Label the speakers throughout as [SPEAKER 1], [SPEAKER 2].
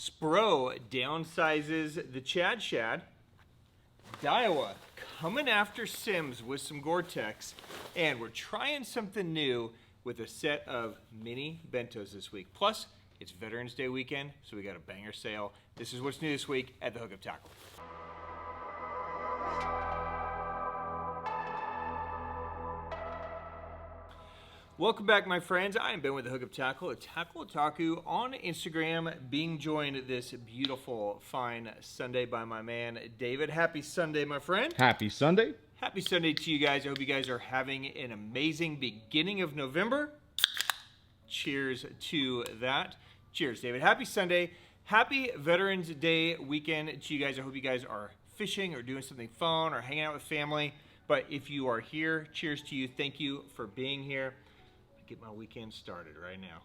[SPEAKER 1] Spro downsizes the Chad Shad. Daiwa coming after Sims with some Gore-Tex. And we're trying something new with a set of mini bentos this week. Plus, it's Veterans Day weekend, so we got a banger sale. This is what's new this week at the Hookup Tackle. Welcome back, my friends. I am Ben with the Hookup Tackle, a tackle otaku on Instagram, being joined this beautiful, fine Sunday by my man, David. Happy Sunday, my friend.
[SPEAKER 2] Happy Sunday.
[SPEAKER 1] Happy Sunday to you guys. I hope you guys are having an amazing beginning of November. Cheers to that. Cheers, David. Happy Sunday. Happy Veterans Day weekend to you guys. I hope you guys are fishing or doing something fun or hanging out with family. But if you are here, cheers to you. Thank you for being here. Get my weekend started right now.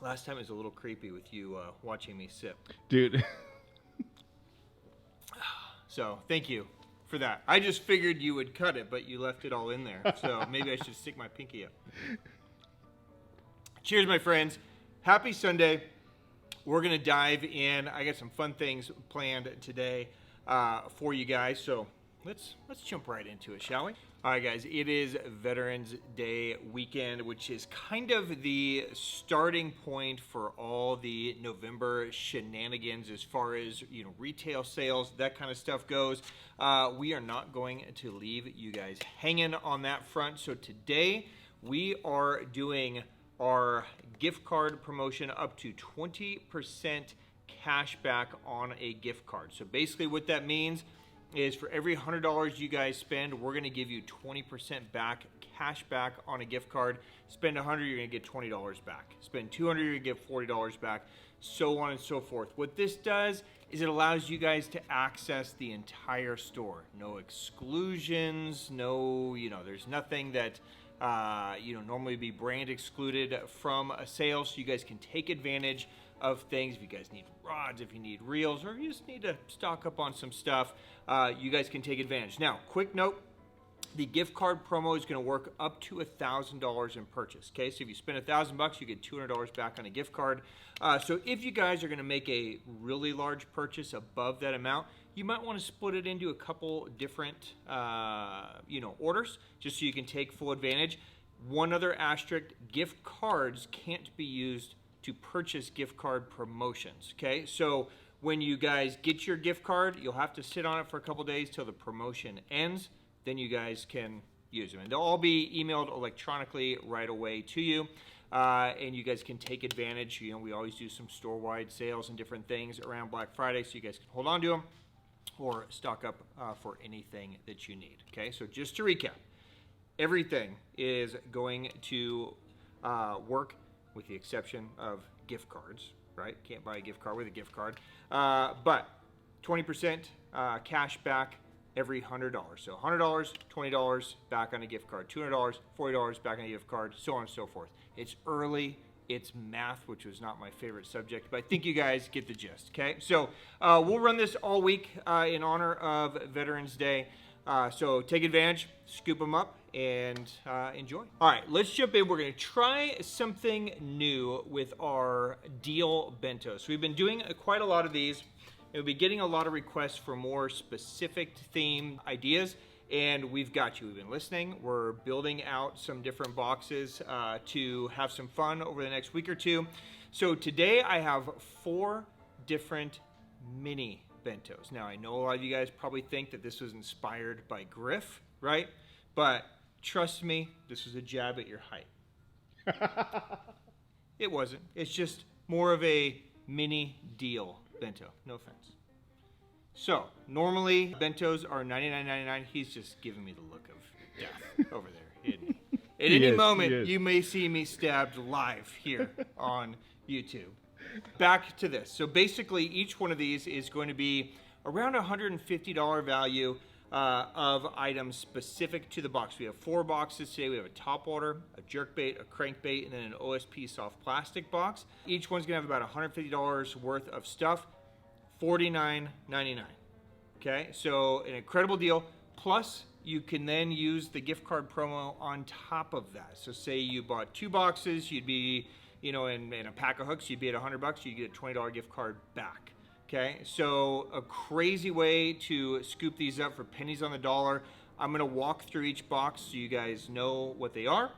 [SPEAKER 1] Last time it was a little creepy with you watching me sip.
[SPEAKER 2] Dude.
[SPEAKER 1] So thank you for that. I just figured you would cut it, but you left it all in there. So maybe I should stick my pinky up. Cheers, my friends. Happy Sunday. We're going to dive in. I got some fun things planned today for you guys. So let's jump right into it, shall we? All right, guys, it is Veterans Day weekend, which is kind of the starting point for all the November shenanigans as far as, retail sales, that kind of stuff goes. We are not going to leave you guys hanging on that front. So today we are doing our gift card promotion up to 20% cash back on a gift card. So basically what that means is for every $100 you guys spend, we're going to give you 20% back, cash back on a gift card. Spend $100, you're going to get $20 back. Spend $200, you're going to get $40 back, so on and so forth. What this does is it allows you guys to access the entire store. No exclusions, there's nothing that normally would be brand excluded from a sale, so you guys can take advantage of things. If you guys need rods, if you need reels, or you just need to stock up on some stuff, you guys can take advantage. Now, quick note, the gift card promo is going to work up to $1,000 in purchase. Okay, so if you spend $1,000, you get $200 back on a gift card. So if you guys are going to make a really large purchase above that amount, you might want to split it into a couple different, orders, just so you can take full advantage. One other asterisk: gift cards can't be used to purchase gift card promotions. Okay, so when you guys get your gift card, you'll have to sit on it for a couple days till the promotion ends. Then you guys can use them, and they'll all be emailed electronically right away to you, and you guys can take advantage. We always do some store-wide sales and different things around Black Friday, so you guys can hold on to them or stock up for anything that you need. Okay, so just to recap, everything is going to work with the exception of gift cards, right? Can't buy a gift card with a gift card. But 20% cash back every $100. So $100, $20 back on a gift card. $200, $40 back on a gift card, so on and so forth. It's early. It's math, which was not my favorite subject, but I think you guys get the gist, okay? So we'll run this all week in honor of Veterans Day. So take advantage, scoop them up, and enjoy. All right, let's jump in. We're going to try something new with our deal bento. So we've been doing quite a lot of these. We'll be getting a lot of requests for more specific theme ideas, and we've got you. We've been listening. We're building out some different boxes to have some fun over the next week or two. So today I have 4 different mini bentos. Now, I know a lot of you guys probably think that this was inspired by Griff, right? But trust me, this was a jab at your height. It wasn't. It's just more of a mini deal bento. No offense. So, normally bentos are $99.99. He's just giving me the look of death over there, isn't he? At any moment, you may see me stabbed live here on YouTube. Back to this. So basically, each one of these is going to be around $150 value of items specific to the box. We have 4 boxes today. We have a top water, a jerkbait, a crankbait, and then an OSP soft plastic box. Each one's going to have about $150 worth of stuff, $49.99. Okay, so an incredible deal. Plus, you can then use the gift card promo on top of that. So say you bought 2 boxes, you'd be you know, and a pack of hooks, you'd be at $100, you get a $20 gift card back. Okay, so a crazy way to scoop these up for pennies on the dollar. I'm gonna walk through each box so you guys know what they are.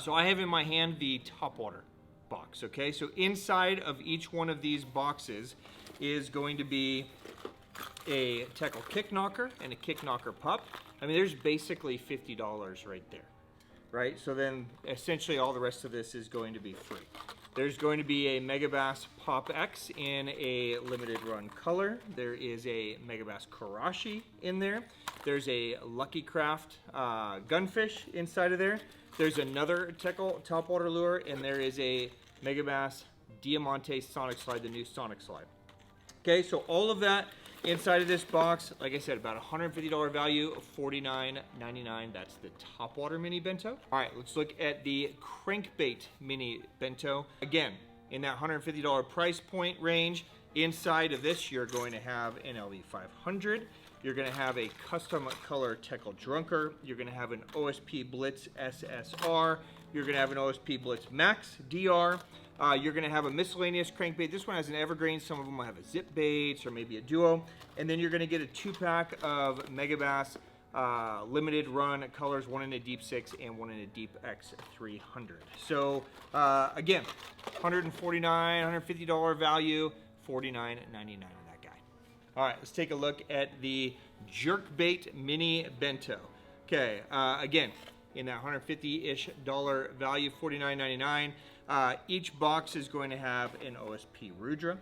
[SPEAKER 1] So I have in my hand the topwater box, okay? So inside of each one of these boxes is going to be a tackle kick knocker and a kick knocker pup. I mean, there's basically $50 right there, right? So then essentially all the rest of this is going to be free. There's going to be a Megabass Pop X in a limited run color. There is a Megabass Karashi in there. There's a Lucky Craft Gunfish inside of there. There's another tackle topwater lure, and there is a Megabass Diamante Sonic Slide, the new Sonic Slide. Okay, so all of that inside of this box, like I said, about $150 value, $49.99. That's the topwater mini bento. All right, let's look at the crankbait mini bento. Again, in that $150 price point range, inside of this, you're going to have an LV 500. You're going to have a custom color Tackle Drunker. You're going to have an OSP Blitz SSR. You're going to have an OSP Blitz Max DR. You're going to have a miscellaneous crankbait. This one has an evergreen. Some of them will have a zip baits or maybe a duo. And then you're going to get a 2-pack of Megabass limited run colors, one in a deep 6 and one in a deep X 300. So again, $149, $150 value, $49.99 on that guy. All right, let's take a look at the jerkbait mini bento. Okay, again, in that $150-ish value, $49.99. Each box is going to have an OSP Rudra.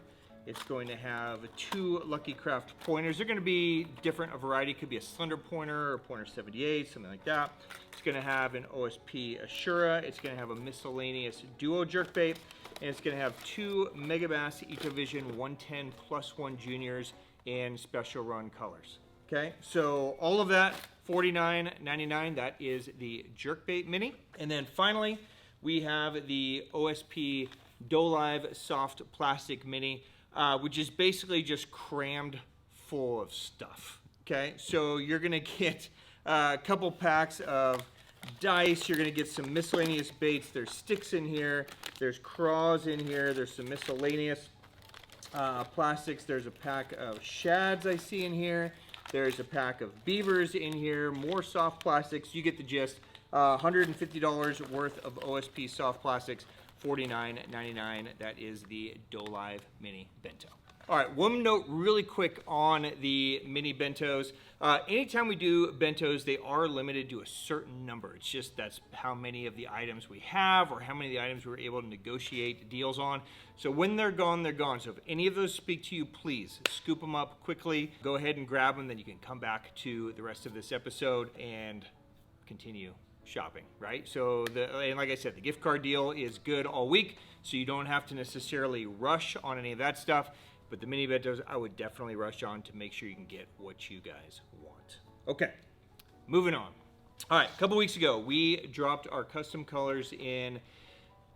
[SPEAKER 1] It's going to have 2 Lucky Craft pointers. They're going to be different, a variety. It could be a slender pointer or pointer 78, something like that. It's going to have an OSP Ashura. It's going to have a miscellaneous duo jerkbait. And it's going to have 2 Megabass Ecovision 110+1 juniors in special run colors. Okay, so all of that, $49.99. That is the jerkbait mini. And then finally, we have the OSP Dolive Soft Plastic Mini, which is basically just crammed full of stuff. Okay, so you're gonna get a couple packs of dice. You're gonna get some miscellaneous baits. There's sticks in here. There's craws in here. There's some miscellaneous plastics. There's a pack of shads I see in here. There's a pack of beavers in here. More soft plastics. You get the gist. $150 worth of OSP soft plastics, $49.99. That is the Dolive mini bento. All right, one note really quick on the mini bentos. Anytime we do bentos, they are limited to a certain number. It's just that's how many of the items we have or how many of the items we're able to negotiate deals on. So when they're gone, they're gone. So if any of those speak to you, please scoop them up quickly. Go ahead and grab them. Then you can come back to the rest of this episode and continue shopping, right? So, and like I said, the gift card deal is good all week, so you don't have to necessarily rush on any of that stuff. But the mini bentos, I would definitely rush on to make sure you can get what you guys want. Okay, moving on. All right, a couple weeks ago, we dropped our custom colors in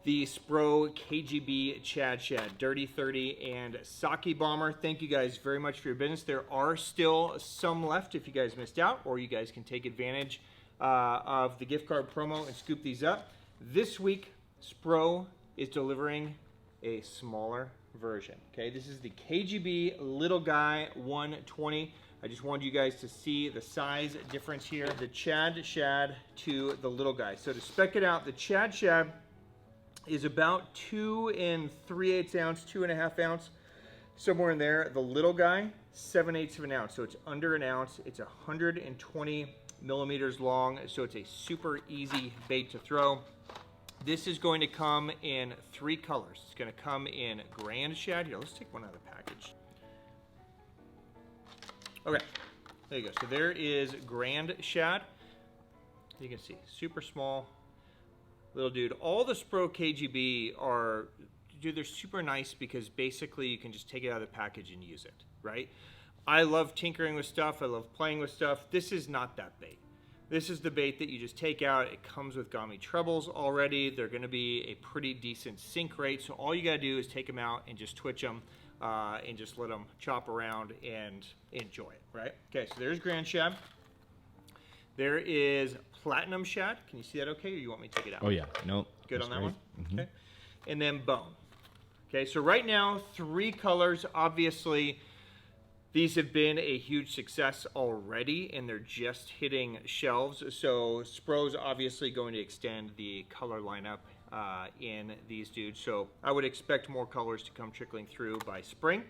[SPEAKER 1] the Spro KGB Chad Shad, Dirty 30 and Sake Bomber. Thank you guys very much for your business. There are still some left if you guys missed out, or you guys can take advantage of the gift card promo and scoop these up. This week, Spro is delivering a smaller version. Okay, this is the KGB Lil Guy 120. I just wanted you guys to see the size difference here. The Chad Shad to the Lil Guy. So to spec it out, the Chad Shad is about 2 3/8 ounce, 2.5 ounce, somewhere in there. The Lil Guy, 7/8 of an ounce. So it's under an ounce. It's 120 millimeters long, so it's a super easy bait to throw. This is going to come in 3 colors. It's going to come in Grand Shad. Here, let's take one out of the package. Okay, there you go. So there is Grand Shad. You can see, super small little dude. All the Spro KGB are, dude, they're super nice because basically you can just take it out of the package and use it, right? I love tinkering with stuff. I love playing with stuff. This is not that bait. This is the bait that you just take out. It comes with gummy trebles already. They're going to be a pretty decent sink rate. So all you got to do is take them out and just twitch them and just let them chop around and enjoy it, right? Okay, so there's Grand Shad. There is Platinum Shad. Can you see that okay, or you want me to take it out?
[SPEAKER 2] Oh, yeah. No.
[SPEAKER 1] Good on that one?
[SPEAKER 2] Mm-hmm.
[SPEAKER 1] Okay. and then bone. Okay, so right now, 3 colors. Obviously, these have been a huge success already, and they're just hitting shelves. So Spro's obviously going to extend the color lineup in these dudes. So I would expect more colors to come trickling through by spring.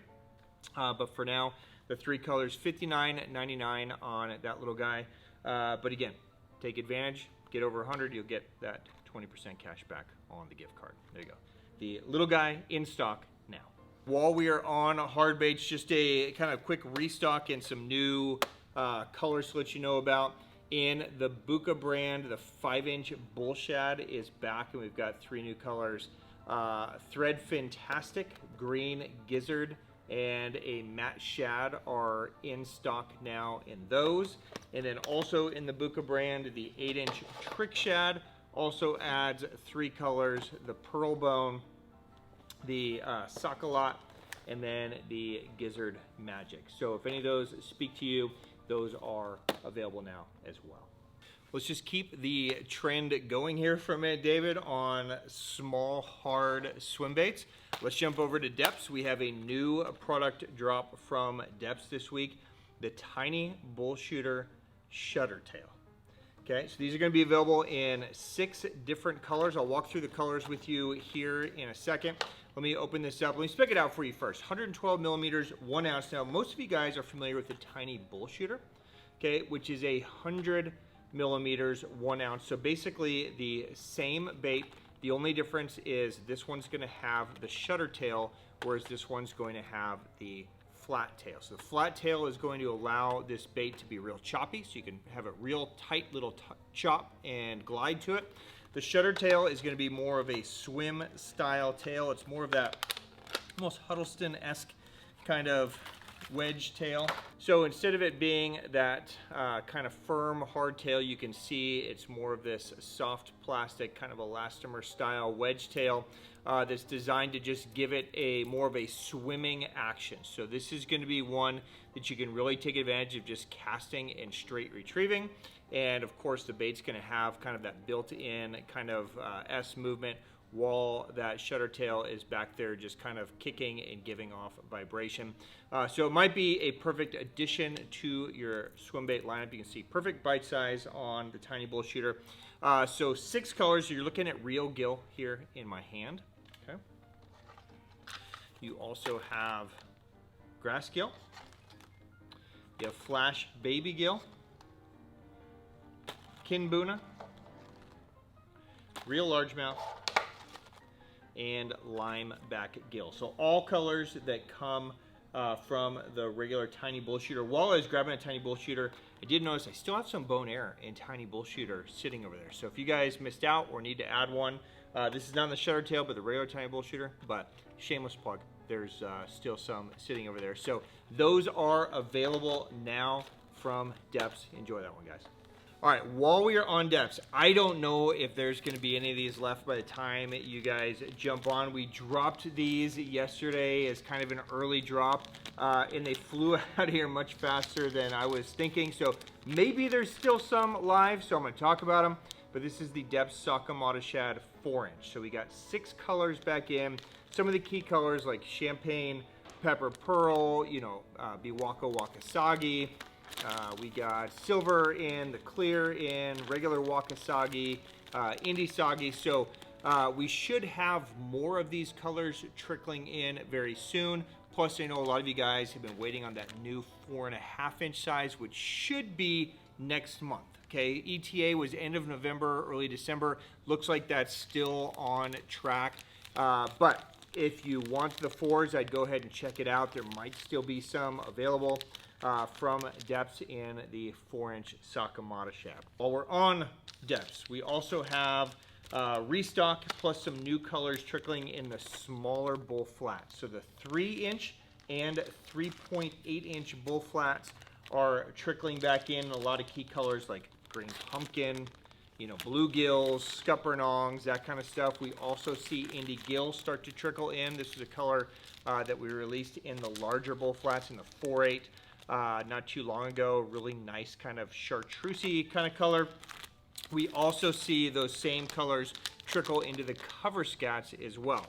[SPEAKER 1] But for now, the 3 colors, $59.99 on that little guy. But again, take advantage. Get over 100, you'll get that 20% cash back on the gift card. There you go. The little guy in stock now. While we are on hard baits, just a kind of quick restock and some new colors to let you know about. In the Bucca brand, the 5-inch Bull Shad is back, and we've got 3 new colors. Thread Fantastic, Green Gizzard, and a Matte Shad are in stock now in those. And then also in the Bucca brand, the 8-inch Trick Shad also adds 3 colors, the Pearl Bone, the Sakamata, and then the Gizzard Magic. So if any of those speak to you, those are available now as well. Let's just keep the trend going here for a minute, David, on small, hard swim baits. Let's jump over to Deps. We have a new product drop from Deps this week, the Tiny Bullshooter Shudder Tail. Okay, so these are going to be available in 6 different colors. I'll walk through the colors with you here in a second. Let me open this up. Let me spec it out for you first. 112 millimeters, 1 ounce. Now, most of you guys are familiar with the Tiny Bullshooter, okay, which is 100 millimeters, 1 ounce. So basically the same bait. The only difference is this one's going to have the shudder tail, whereas this one's going to have the flat tail. So the flat tail is going to allow this bait to be real choppy, so you can have a real tight little chop and glide to it. The shudder tail is going to be more of a swim style tail. It's more of that almost Huddleston-esque kind of wedge tail. So instead of it being that kind of firm hard tail, you can see it's more of this soft plastic kind of elastomer style wedge tail that's designed to just give it a more of a swimming action. So this is going to be one that you can really take advantage of just casting and straight retrieving. And of course the bait's going to have kind of that built-in kind of S movement, while that shudder tail is back there just kind of kicking and giving off vibration. So it might be a perfect addition to your swim bait lineup. You can see perfect bite size on the Tiny Bullshooter. So 6 colors. So you're looking at real gill here in my hand. Okay. You also have grass gill. You have flash baby gill, kinbuna, real largemouth, and limeback gill. So all colors that come from the regular Tiny Bullshooter. While I was grabbing a Tiny Bullshooter, I did notice I still have some bone air in Tiny Bullshooter sitting over there. So if you guys missed out or need to add one, this is not the shudder tail, but the regular Tiny Bullshooter. But shameless plug, there's still some sitting over there. So those are available now from Deps. Enjoy that one, guys. All right, while we are on Deps, I don't know if there's going to be any of these left by the time you guys jump on. We dropped these yesterday as kind of an early drop, and they flew out here much faster than I was thinking. So maybe there's still some live, so I'm going to talk about them. But this is the Deps Sakamata Shad 4-inch. So we got 6 colors back in. Some of the key colors like Champagne, Pepper Pearl, you know, Biwaka Wakasagi. We got silver in, the clear in, regular Wakasagi, Indie-sagi. So we should have more of these colors trickling in very soon. Plus, I know a lot of you guys have been waiting on that new 4.5-inch size, which should be next month. Okay, ETA was end of November, early December. Looks like that's still on track. But if you want the 4s, I'd go ahead and check it out. There might still be some available from Deps in the 4-inch Sakamata Shad. While we're on Deps, we also have restock plus some new colors trickling in the smaller bull flats. So the 3-inch and 3.8-inch bull flats are trickling back in a lot of key colors like green pumpkin, you know, bluegills, scuppernongs, that kind of stuff. We also see Indie Gill start to trickle in. This is a color that we released in the larger bull flats in the 4.8 not too long ago. Really nice kind of chartreusey kind of color. We also see those same colors trickle into the cover scats as well.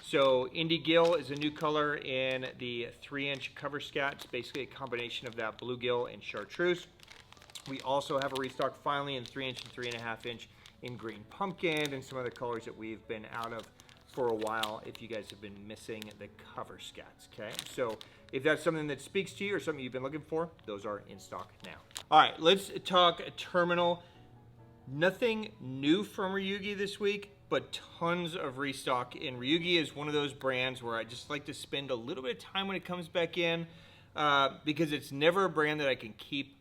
[SPEAKER 1] So Indie Gill is a new color in the 3-inch cover scat. It's basically a combination of that bluegill and chartreuse. We also have a restock finally in 3-inch and 3.5-inch in green pumpkin and some other colors that we've been out of for a while if you guys have been missing the cover scats, okay? So if that's something that speaks to you or something you've been looking for, those are in stock now. All right, let's talk terminal. Nothing new from Ryugi this week, but tons of restock. And Ryugi is one of those brands where I just like to spend a little bit of time when it comes back in because it's never a brand that I can keep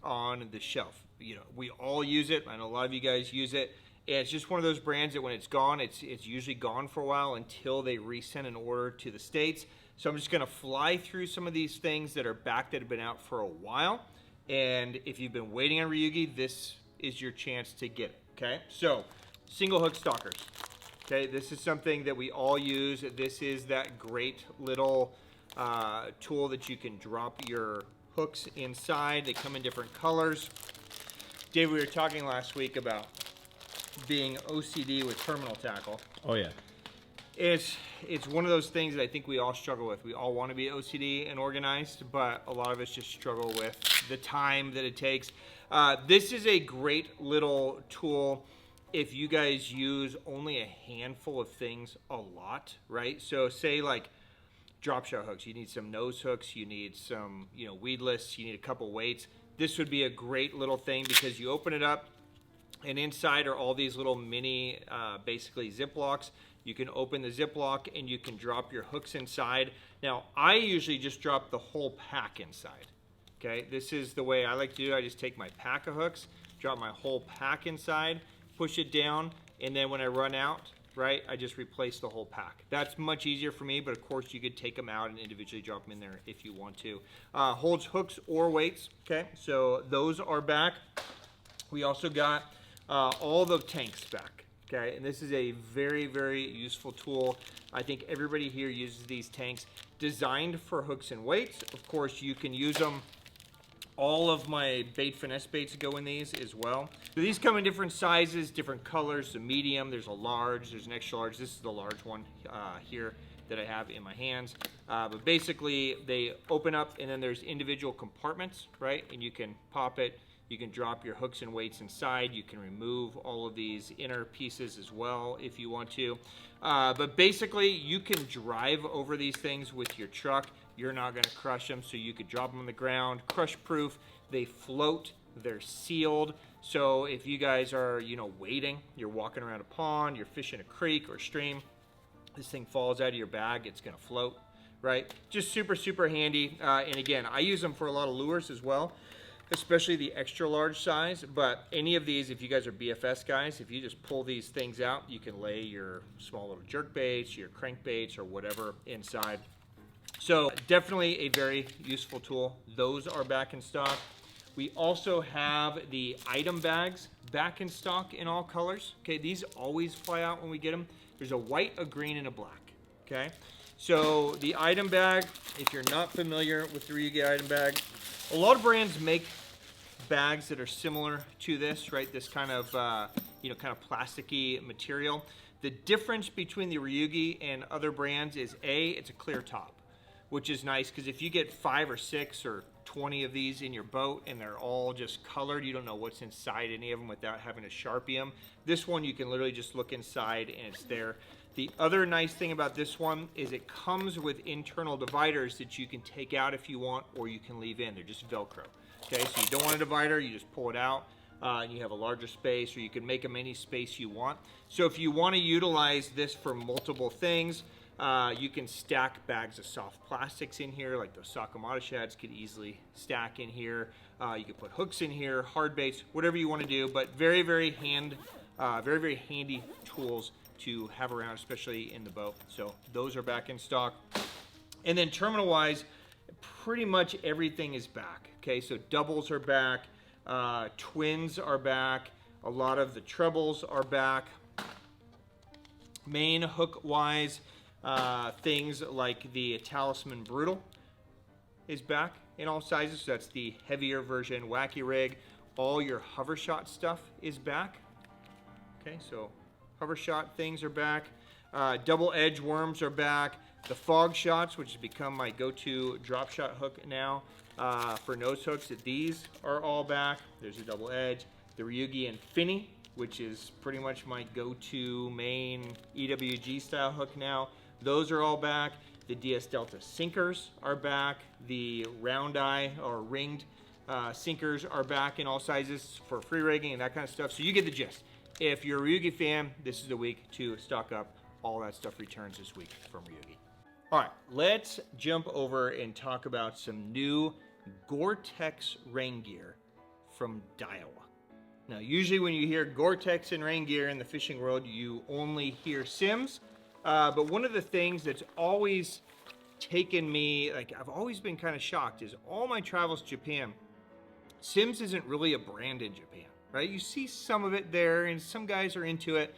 [SPEAKER 1] on the shelf. You know, we all use it. I know a lot of you guys use it. And it's just one of those brands that when it's gone, it's usually gone for a while until they resend an order to the States. So I'm just gonna fly through some of these things that are back that have been out for a while. And if you've been waiting on Ryugi, this is your chance to get it, okay? So, single hook stalkers. Okay, this is something that we all use. This is that great little tool that you can drop your hooks inside. They come in different colors. Dave, we were talking last week about being OCD with terminal tackle.
[SPEAKER 2] Oh yeah.
[SPEAKER 1] It's one of those things that I think we all struggle with. We all want to be OCD and organized, but a lot of us just struggle with the time that it takes. This is a great little tool if you guys use only a handful of things a lot, right? So say like drop shot hooks, you need some nose hooks, you need some, you know, weedless, you need a couple weights. This would be a great little thing because you open it up and inside are all these little mini, basically Ziplocs. You can open the Ziploc and you can drop your hooks inside. Now, I usually just drop the whole pack inside, okay? This is the way I like to do it. I just take my pack of hooks, drop my whole pack inside, push it down, and then when I run out, right, I just replace the whole pack. That's much easier for me, but of course you could take them out and individually drop them in there if you want to. Holds hooks or weights, okay? So those are back. We also got all the tanks back, okay? And this is a very, very useful tool. I think everybody here uses these tanks designed for hooks and weights. Of course, you can use them. All of my bait finesse baits go in these as well. So these come in different sizes, different colors. The medium, there's a large, there's an extra large. This is the large one here that I have in my hands. But basically, they open up and then there's individual compartments, right? And you can pop it. You can drop your hooks and weights inside. You can remove all of these inner pieces as well if you want to. But basically, you can drive over these things with your truck. You're not gonna crush them, so you could drop them on the ground. Crush proof, they float, they're sealed. So if you guys are, you know, wading, you're walking around a pond, you're fishing a creek or a stream, this thing falls out of your bag, it's gonna float, right? Just super, super handy. And again, I use them for a lot of lures as well, especially the extra large size. But any of these, if you guys are BFS guys, if you just pull these things out, you can lay your small little jerk baits, your crankbaits, or whatever inside. So definitely a very useful tool. Those are back in stock. We also have the item bags back in stock in all colors. Okay, these always fly out when we get them. There's a white, a green, and a black. Okay, so the item bag, if you're not familiar with the Ryugi item bag, a lot of brands make bags that are similar to this, right? This kind of, you know, kind of plasticky material. The difference between the Ryugi and other brands is A, it's a clear top, which is nice because if you get 5 or 6 or 20 of these in your boat and they're all just colored, you don't know what's inside any of them without having to Sharpie them. This one, you can literally just look inside and it's there. The other nice thing about this one is it comes with internal dividers that you can take out if you want, or you can leave in. They're just Velcro. Okay, so you don't want a divider, you just pull it out and you have a larger space, or you can make them any space you want. So if you want to utilize this for multiple things, you can stack bags of soft plastics in here, like those Sakamata Shads could easily stack in here. You could put hooks in here, hard baits, whatever you want to do, but very, very handy tools to have around, especially in the boat. So those are back in stock. And then terminal wise, pretty much everything is back. Okay, so doubles are back, twins are back, a lot of the trebles are back. Main hook wise, things like the Talisman Brutal is back in all sizes. So that's the heavier version, wacky rig. All your hover shot stuff is back. Okay, so hover shot things are back. Double edge worms are back. The fog shots, which has become my go-to drop shot hook now for nose hooks, these are all back. There's a double edge. The Ryugi and Finny, which is pretty much my go-to main EWG style hook now. Those are all back. The DS Delta sinkers are back. The round eye or ringed sinkers are back in all sizes for free rigging and that kind of stuff. So you get the gist. If you're a Ryugi fan, this is the week to stock up. All that stuff returns this week from Ryugi. All right, let's jump over and talk about some new Gore-Tex rain gear from Daiwa. Now, usually when you hear Gore-Tex and rain gear in the fishing world, you only hear Sims. But one of the things that's always taken me, like I've always been kind of shocked, is all my travels to Japan, Sims isn't really a brand in Japan, right? You see some of it there and some guys are into it,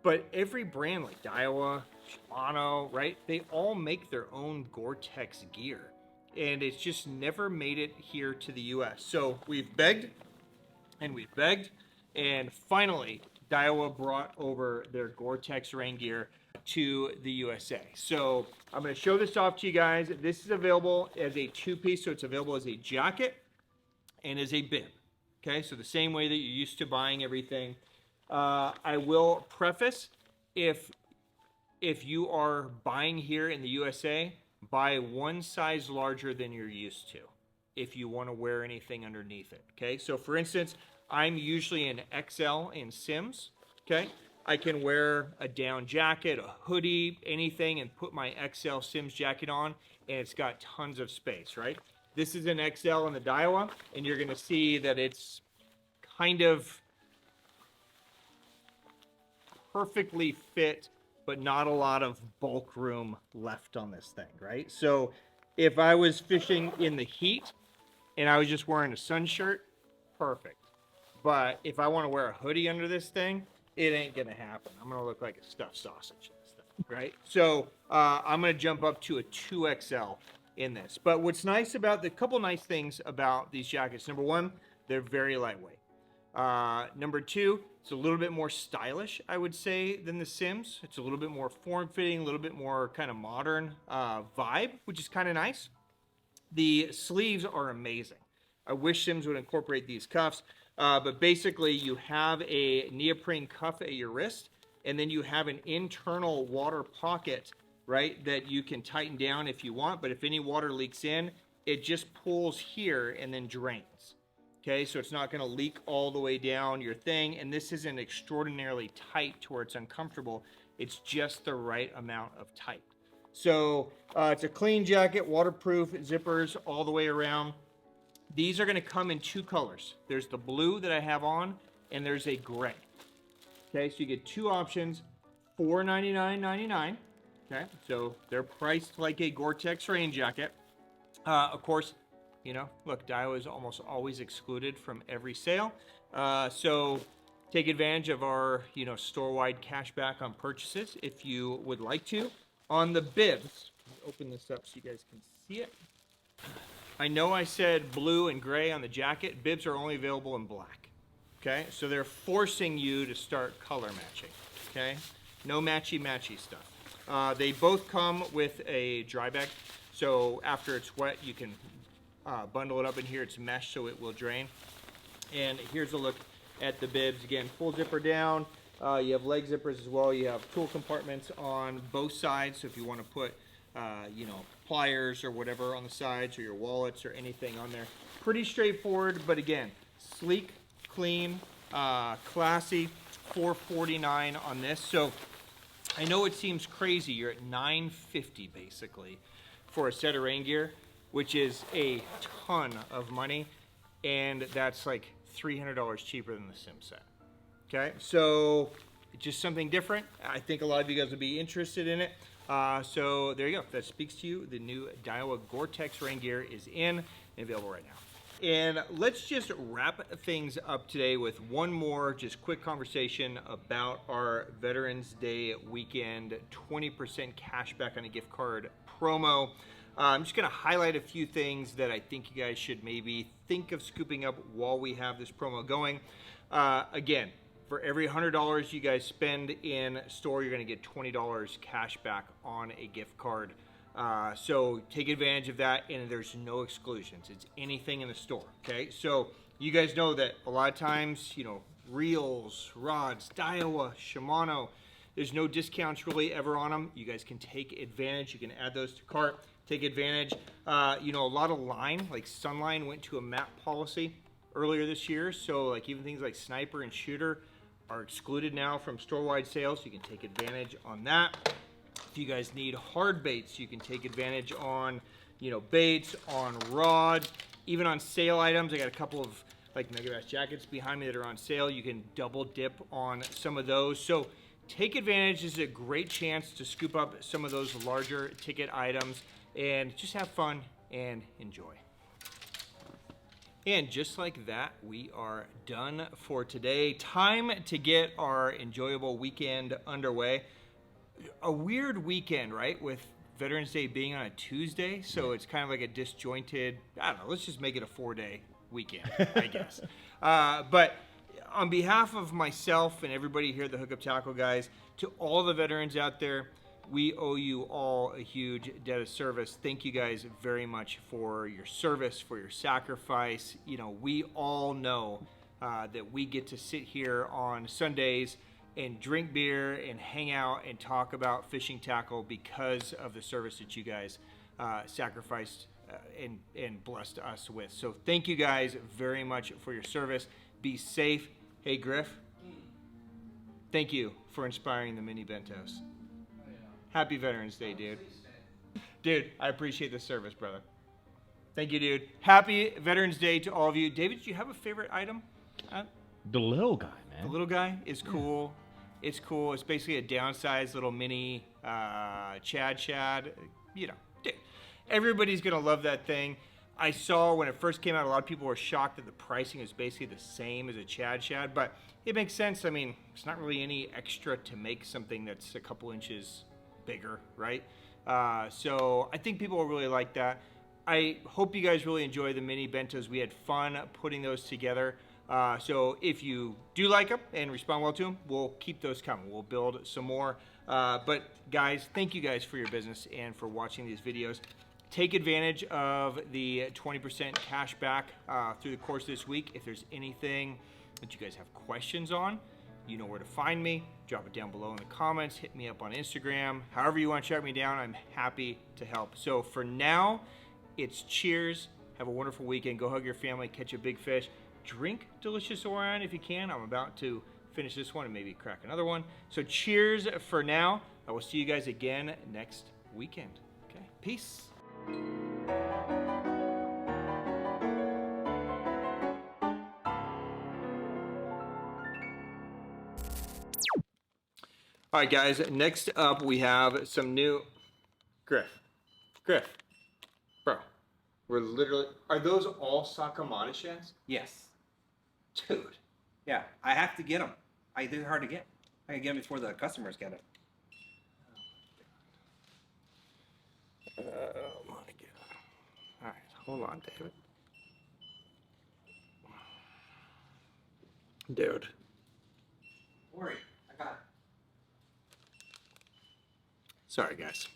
[SPEAKER 1] but every brand like Daiwa, Shimano, right? They all make their own Gore-Tex gear and it's just never made it here to the US. So we've begged and we've begged and finally Daiwa brought over their Gore-Tex rain gear to the USA. So I'm going to show this off to you guys. This is available as a two-piece, so it's available as a jacket and as a bib. Okay, so the same way that you're used to buying everything. I will preface, if you are buying here in the USA, buy one size larger than you're used to if you want to wear anything underneath it. Okay, so for instance, I'm usually an XL in Sims. Okay, I can wear a down jacket, a hoodie, anything, and put my XL Sims jacket on, and it's got tons of space, right? This is an XL in the Daiwa, and you're going to see that it's kind of perfectly fit, but not a lot of bulk room left on this thing, right? So if I was fishing in the heat and I was just wearing a sun shirt, perfect. But if I want to wear a hoodie under this thing, it ain't gonna happen. I'm gonna look like a stuffed sausage in this thing, right? So I'm gonna jump up to a 2XL in this. But what's nice about the couple nice things about these jackets, number one, they're very lightweight. Number two, it's a little bit more stylish, I would say, than the Sims. It's a little bit more form-fitting, a little bit more kind of modern vibe, which is kind of nice. The sleeves are amazing. I wish Sims would incorporate these cuffs, but basically you have a neoprene cuff at your wrist, and then you have an internal water pocket, right, that you can tighten down if you want, but if any water leaks in, it just pulls here and then drains. Okay, so it's not going to leak all the way down your thing, and this isn't extraordinarily tight to where it's uncomfortable. It's just the right amount of tight. So it's a clean jacket, waterproof, zippers all the way around. These are going to come in two colors. There's the blue that I have on, and there's a gray. Okay, so you get two options, $499.99. Okay, so they're priced like a Gore-Tex rain jacket. Of course, you know, look, Daiwa is almost always excluded from every sale. So take advantage of our, you know, store-wide cashback on purchases if you would like to. On the bibs, open this up so you guys can see it. I know I said blue and gray on the jacket. Bibs are only available in black. Okay, so they're forcing you to start color matching. Okay, no matchy-matchy stuff. They both come with a dry bag. So after it's wet, you can bundle it up in here. It's mesh, so it will drain. And here's a look at the bibs. Again, full zipper down. You have leg zippers as well. You have tool compartments on both sides. So if you want to put, you know, pliers or whatever on the sides, or your wallets or anything on there. Pretty straightforward, but again, sleek, clean, classy. $449 on this. So I know it seems crazy. You're at $950 basically for a set of rain gear, which is a ton of money, and that's like $300 cheaper than the Sim set. Okay, so just something different. I think a lot of you guys will be interested in it. So there you go. That speaks to you. The new Daiwa Gore-Tex rain gear is in and available right now. And let's just wrap things up today with one more just quick conversation about our Veterans Day weekend 20% cash back on a gift card promo. I'm just going to highlight a few things that I think you guys should maybe think of scooping up while we have this promo going. Again, For every $100 you guys spend in store, you're gonna get $20 cash back on a gift card. So take advantage of that, and there's no exclusions. It's anything in the store, okay? So you guys know that a lot of times, you know, reels, rods, Daiwa, Shimano, there's no discounts really ever on them. You guys can take advantage. You can add those to cart, take advantage. You know, a lot of line, like Sunline went to a MAP policy earlier this year. So like even things like Sniper and Shooter are excluded now from store-wide sales. So you can take advantage on that. If you guys need hard baits, you can take advantage on, you know, baits, on rods, even on sale items. I got a couple of like Mega Bass jackets behind me that are on sale. You can double dip on some of those. So take advantage. This is a great chance to scoop up some of those larger ticket items and just have fun and enjoy. And just like that, we are done for today. Time to get our enjoyable weekend underway. A weird weekend, right? With Veterans Day being on a Tuesday, so it's kind of like a disjointed, I don't know, let's just make it a 4-day weekend, I guess. But on behalf of myself and everybody here at the Hookup Tackle guys, to all the veterans out there, we owe you all a huge debt of service. Thank you guys very much for your service, for your sacrifice. You know, we all know that we get to sit here on Sundays and drink beer and hang out and talk about fishing tackle because of the service that you guys sacrificed and blessed us with. So thank you guys very much for your service. Be safe. Hey, Griff, thank you for inspiring the Mini Bentos. Happy Veterans Day, dude. Dude, I appreciate the service, brother. Thank you, dude. Happy Veterans Day to all of you. David, do you have a favorite item?
[SPEAKER 2] The little guy, man.
[SPEAKER 1] The little guy is cool. Yeah. It's cool. It's basically a downsized little mini Chad Shad. You know, dude, everybody's going to love that thing. I saw when it first came out, a lot of people were shocked that the pricing is basically the same as a Chad Shad, but it makes sense. I mean, it's not really any extra to make something that's a couple inches bigger, right? So I think people will really like that. I hope you guys really enjoy the Mini Bentos. We had fun putting those together. So if you do like them and respond well to them, we'll keep those coming. We'll build some more. But guys, thank you guys for your business and for watching these videos. Take advantage of the 20% cash back through the course of this week. If there's anything that you guys have questions on, you know where to find me. Drop it down below in the comments. Hit me up on Instagram. However you want to track me down, I'm happy to help. So for now, it's cheers. Have a wonderful weekend. Go hug your family, catch a big fish. Drink delicious Orion if you can. I'm about to finish this one and maybe crack another one. So cheers for now. I will see you guys again next weekend. Okay, peace. All right, guys, next up we have some new... Griff, bro, we're literally... Are those all Sakamata Shads?
[SPEAKER 3] Yes.
[SPEAKER 1] Dude.
[SPEAKER 3] Yeah, I have to get them. They're hard to get. I can get them before the customers get it.
[SPEAKER 1] Oh my God. All right, hold on, David. Dude.
[SPEAKER 3] Don't worry, I got it.
[SPEAKER 1] Sorry, guys.